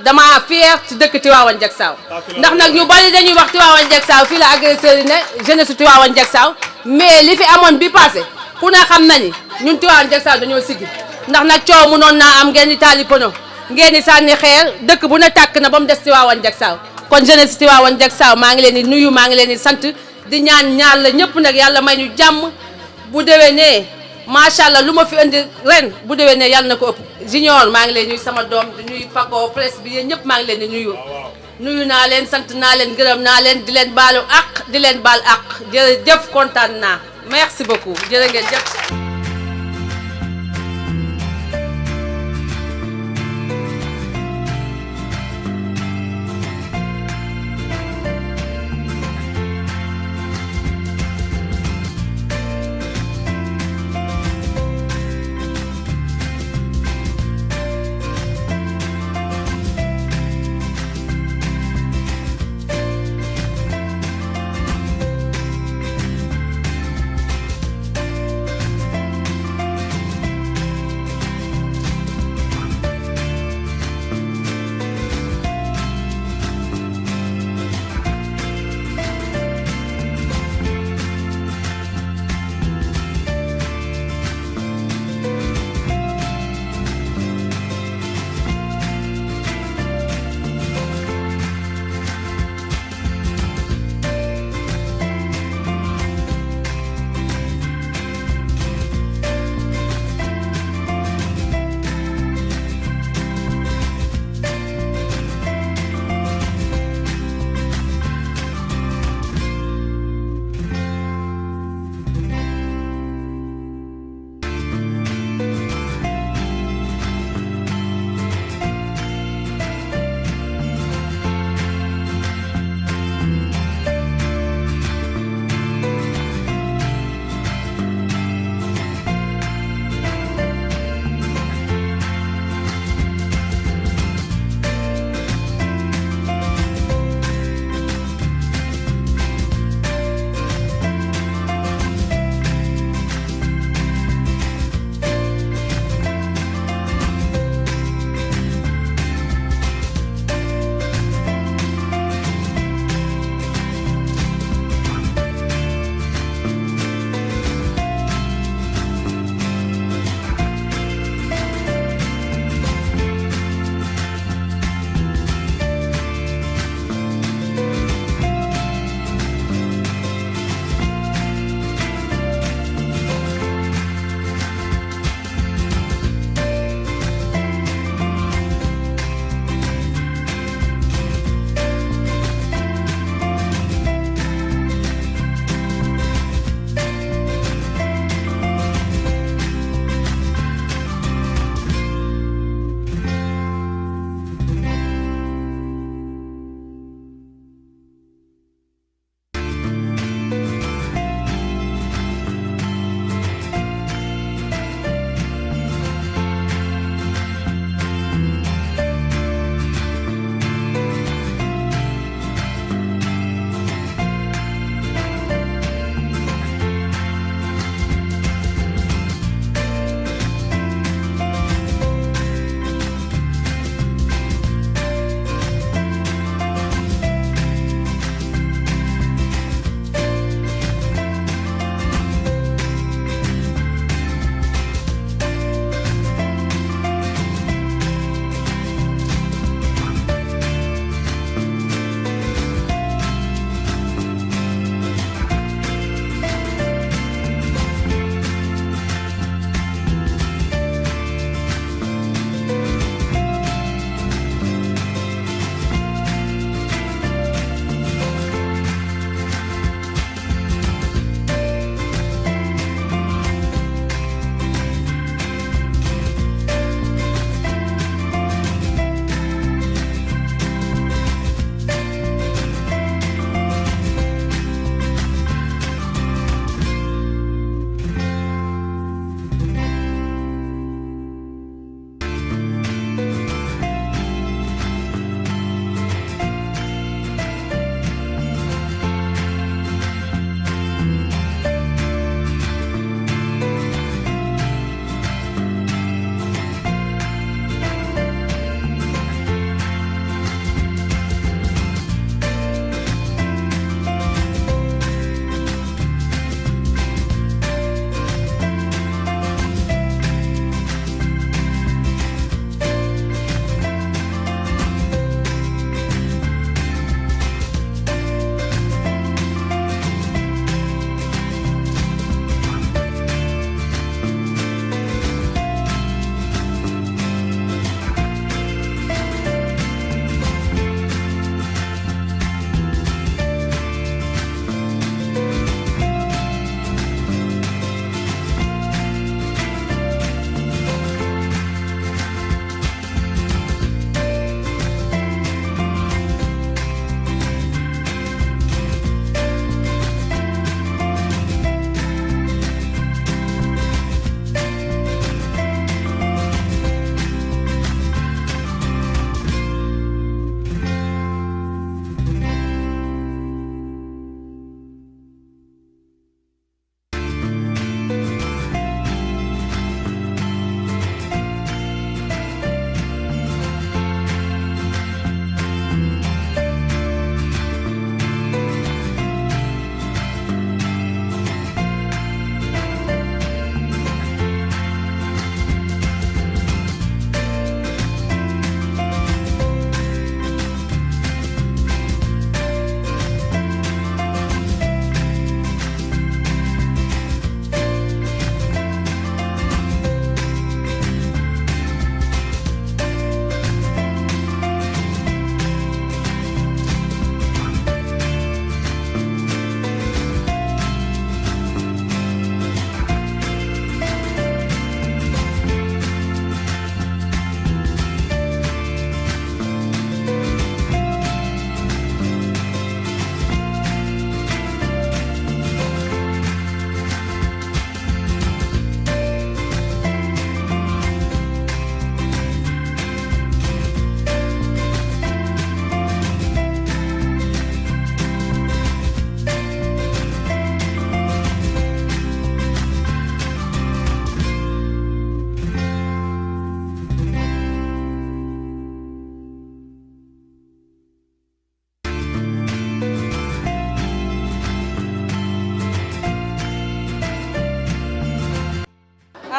dama fier ci dëkk Tivaouane Diacksao ndax nag ñu bari dañuy wax Tivaouane Diacksao fii la agresseur yi ne jeunesse su Tivaouane Diacksao mais li fi amoon bi passé ku ne xam na ni ñun Tivaouane Diacksao dañoo siggi ndax nag coow mu noon naa am ngeen di taali pono ngeen di sànni xeer dëkk bu ne tàkk na ba mu des Tivaouane Diacksao kon jeunesse Tivaouane Diacksao maa ngi leen di nuyu maa ngi leen di sant di ñaan la ñëpp nag yàlla may ñu jàmm bu déwénee macha allah lu ma fi indi ren bu déwénee yàlla na ko ëpp junior maa ngi leen nuyu sama doom di nuyu Paco presse bi yéen ñëpp maa ngi leen di nuyu naa leen sant naa leen gërëm naa leen di leen baalu àq di leen baal àq jërëjëf kontaan naa merci beaucoup jërë ngeen jëf.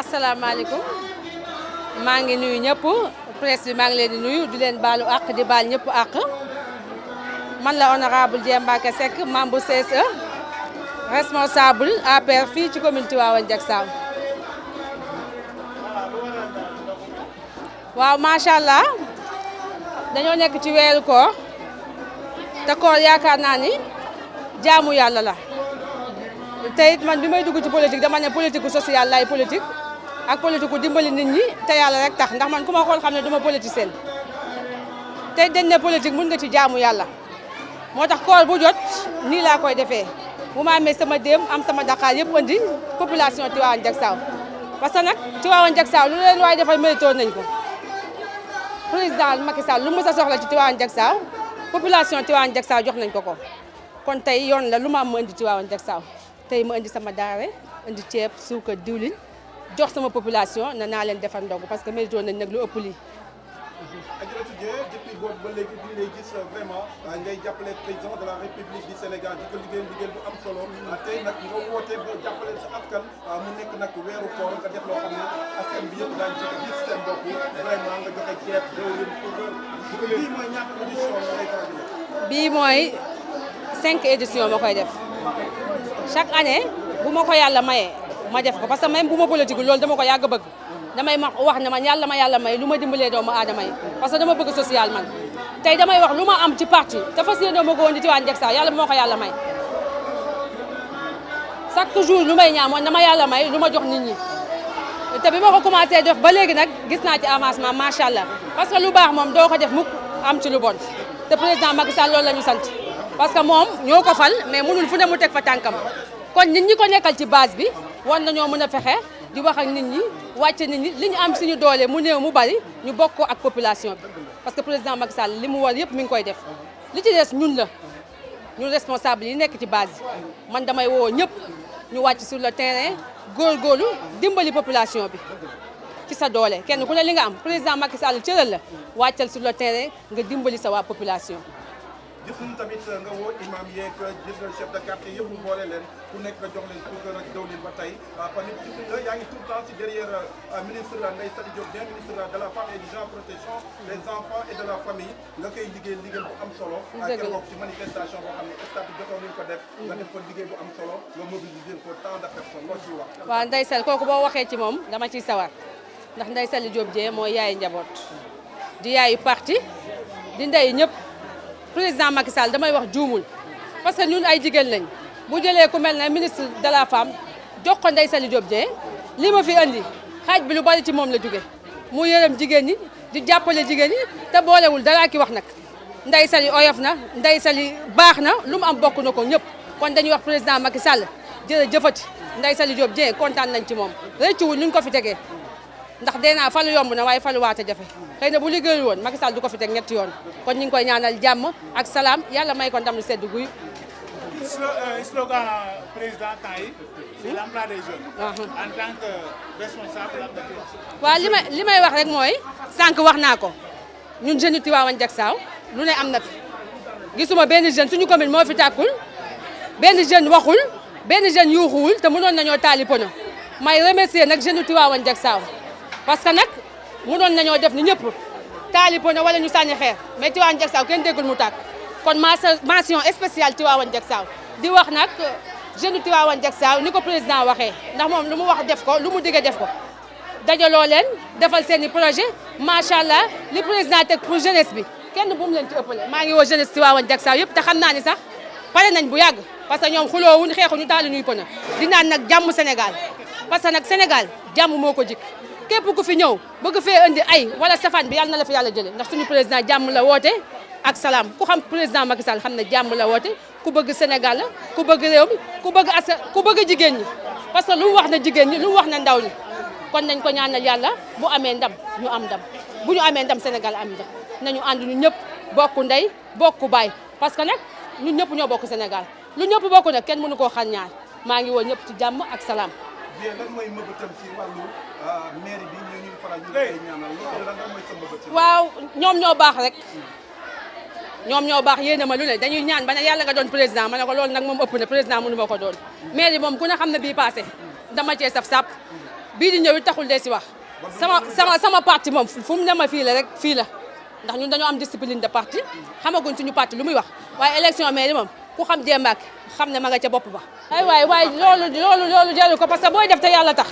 asalaamaaleykum maa ngi nuyu ñëpp presse bi maa ngi leen di nuyu di leen baalu àq di baal ñëpp àq man la honorable Dieng Mbacké Seck membre CSE responsable APR fii ci commune Tivaouane Diacksao waaw macha allah dañoo nekk ci weeru koor te koor yaakaar naa ni jaamu yàlla la te it man bi may dugg ci politique dama ne politique sociale lay politique ak politique ku dimbali nit ñi te yàlla rek tax ndax man ku ma xool xam ne du ma politicien tey dañ ne politique mun nga ci jaamu yàlla moo tax koor bu jot nii laa koy defee bu ma amee sama déem am sama daqaar yëpp andi population Tivaouane Diacksao parce que nag Tivaouane Diacksao lu leen waay defal mérito nañ ko président Macky Sall lu mu sa soxla ci Tivaouane Diacksao population Tivaouane Diacksao jox nañ ko ko kon tey yoon la lu ma am ma indi Tivaouane Diacksao tey ma indi sama daare indi ceeb suukar diwlin jox sama population na naa leen defar ndogu parce que mérito nañ nag lu ëpp lii. Adjaratou Dieng depuis boobu ba léegi ñu lay gis vraiment ngay jàppale président de la République du Sénégal di ko liggéey bu am solo tey nag nga woote ba jàppale sa askan mu nekk nag weeru koor nga def loo xam ne askan bi yëpp daañu ci gis seen bopp vraiment nga joxe ceeb diwlin bii mooy ñaata édition nga lay faral di def. bii mooy 5 éditions ma koy def chaque année bu ma ko yàlla mayee ma def ko parce que même bu ma politique loolu dama ko yàgg bëgg. damay wax ne man yàlla may lu ma dimbalee doomu aadama yi parce que dama bëgg social man tey damay wax lu ma am ci parti te fas yéene ma ko woon di Tivaouane Diacksao yàlla moo ko yàlla may chaque jour lu may ñaan mooy dama yàlla may lu ma jox nit ñi te bi ma ko commencé def ba léegi nag gis naa ci avancement macha allah parce que lu baax moom doo ko def mukk am ci lu bon te président Macky Sall loolu la ñu sant parce que moom ñoo ko fal mais mënul fu ne mu teg fa tànkam kon nit ñi ko nekkal ci base bi war nañoo mën a fexe di wax ak nit ñi wàcce nit ñi li ñu am suñu doole mu néew mu bari ñu bokk ko ak population bi parce que président Macky Sall li mu war yëpp mi ngi koy def li ci des ñun la ñun responsable yi nekk ci base bi man damay woo ñëpp ñu wàcc sur le terrain góorgóorlu dimbali population bi ci sa doole kenn ku ne li nga am président Macky Sall cëral la wàccal sur le terrain nga dimbali sa waa population. gis nañu tamit nga woo imam yeeg gis nga chef de quartier yëpp mu boole leen ku nekk nga jox leen suukar ak dawlin ba tey kon it gis nga yaa ngi tout le temps si derrière ministre Ndeye Saly Diop Dieng ministre de la femme et du genre protection des enfants et de la famille nga koy liggéey bu am solo. dëgg la keroog ci manifestation boo xam ne stade bi jotoon nañu ko def. nga def ko liggéey bu am solo nga mobiliser ko tant de personnes loo ciy wax. waaw Ndeye Saly kooku boo waxee ci moom dama ciy sawar ndax Ndeye Saly Diop Dieng mooy yaayu njaboot di yaayu parti di ndey ñëpp. président Macky Sall damay wax juumul parce que ñun ay jigéen lañ bu jëlee ku mel ne ministre de la femme jox ko Ndeye Saly Diop Dieng li ma fi andi xaaj bi lu bari ci moom la jóge mu yërëm jigéen ñi di jàppale jigéen ñi te boolewul dara ki wax nag Ndeye Saly oyof na Ndeye Saly baax na lu mu am bokk na ko ñëpp kon dañuy wax président Macky Sall jërëjëfati Ndeye Saly Diop Dieng kontaan nañ ci moom rëccuwul ñu ko fi tegee ndax dee naa falu yomb na waaye falu waate jafe xëy na bu liggéeyul woon Macky Sall du ko fi teg ñetti yoon kon ñu ngi koy ñaanal jàmm ak salaam yàlla may ko ndam lu sedd guy. slogan président temps yi c'est l'emploi des jeunes. En tant que responsable. waaw li may wax rek mooy sànq wax naa ko ñun jeunes yu Tivaouane Diacksao lu ne am na fi gisuma benn jeune suñu commune moo fi tàkkul benn jeune waxul benn jeune yuuxuwul te mënoon nañoo taali pono may remercier nag jeunes yu Tivaouane Diacksao parce que nag mënoon nañoo def ni ñëpp taali pono wala ñu sànni xeer mais Tivaouane Diacksao kenn déggul mu tàkk kon mention spéciale Tivaouane Diacksao di wax nag jeune Tivaouane Diacksao ni ko président waxee ndax moom lu mu wax def ko lu mu digge def ko dajaloo leen defal seen i projet macha allah li président teg pour jeunesse bi kenn bu mu leen ci ëppale maa ngi woo jeunesse Tivaouane Diacksao yëpp te xam naa ni sax pare nañ bu yàgg parce que ñoom xuloowuñ xeexuñu taali ñuy pëna di naan nag jàmm Sénégal parce que nag Sénégal jàmm moo ko jik képp ku fi ñëw bëgg fee indi ay wala safaan bi yàlla na la fi yàlla jëlee ndax suñu président jàmm la woote ak salaam ku xam président Macky Sall xam ne jàmm la woote ku bëgg Sénégal la ku bëgg réew mi ku bëgg jigéen ñi parce que lu mu wax na jigéen ñi lu mu wax na ndaw ñi kon nañ ko ñaanal yàlla bu amee ndam ñu am ndam bu ñu amee ndam Sénégal am ndam nañu ànd ñu ñëpp bokku ndey bokku baay parce que nag ñun ñëpp ñoo bokk Sénégal lu ñëpp bokk nag kenn mënu koo xañ ñaar maa ngi woo ñëpp ci jàmm ak salaam. bien lan mooy mëbëtam si wàllu mairie bi ñu faral ñu koy ñaanal loolu lan mooy sa mëbët. waaw ñoom ñoo baax rek ñoom ñoo baax yéene ma lu ne dañuy ñaan ba ne yàlla nga doon président ma ne ko loolu nag moom ëpp na président mënu ma ko doon mairie moom ku ne xam ne bii passé dama cee saf sap bii di ñëw it taxul dee si wax sama parti moom fu mu ne ma fii la rek fii la ndax ñun dañoo am discipline de parti xamaguñ suñu parti lu muy wax waaye élection mairie moom ku xam Dieng Mbacké xam ne ma nga ca bopp ba ay waay loolu jarul ko parce que booy def te yàlla tax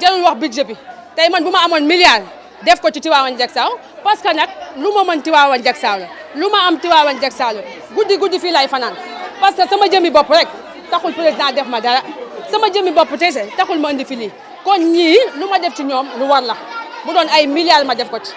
jarul wax budget bi tey man bu ma amoon milliard def ko ci Tivaouane Diacksao parce que nag lu ma mën Tivaouane Diacksao la lu ma am Tivaouane Diacksao la guddi fii lay fanaan parce que sama jëmi bopp rek taxul président def ma dara sama jëmi bopp tese taxul ma indi fi lii kon ñii lu ma def ci ñoom lu war la bu doon ay milliards ma def ko ci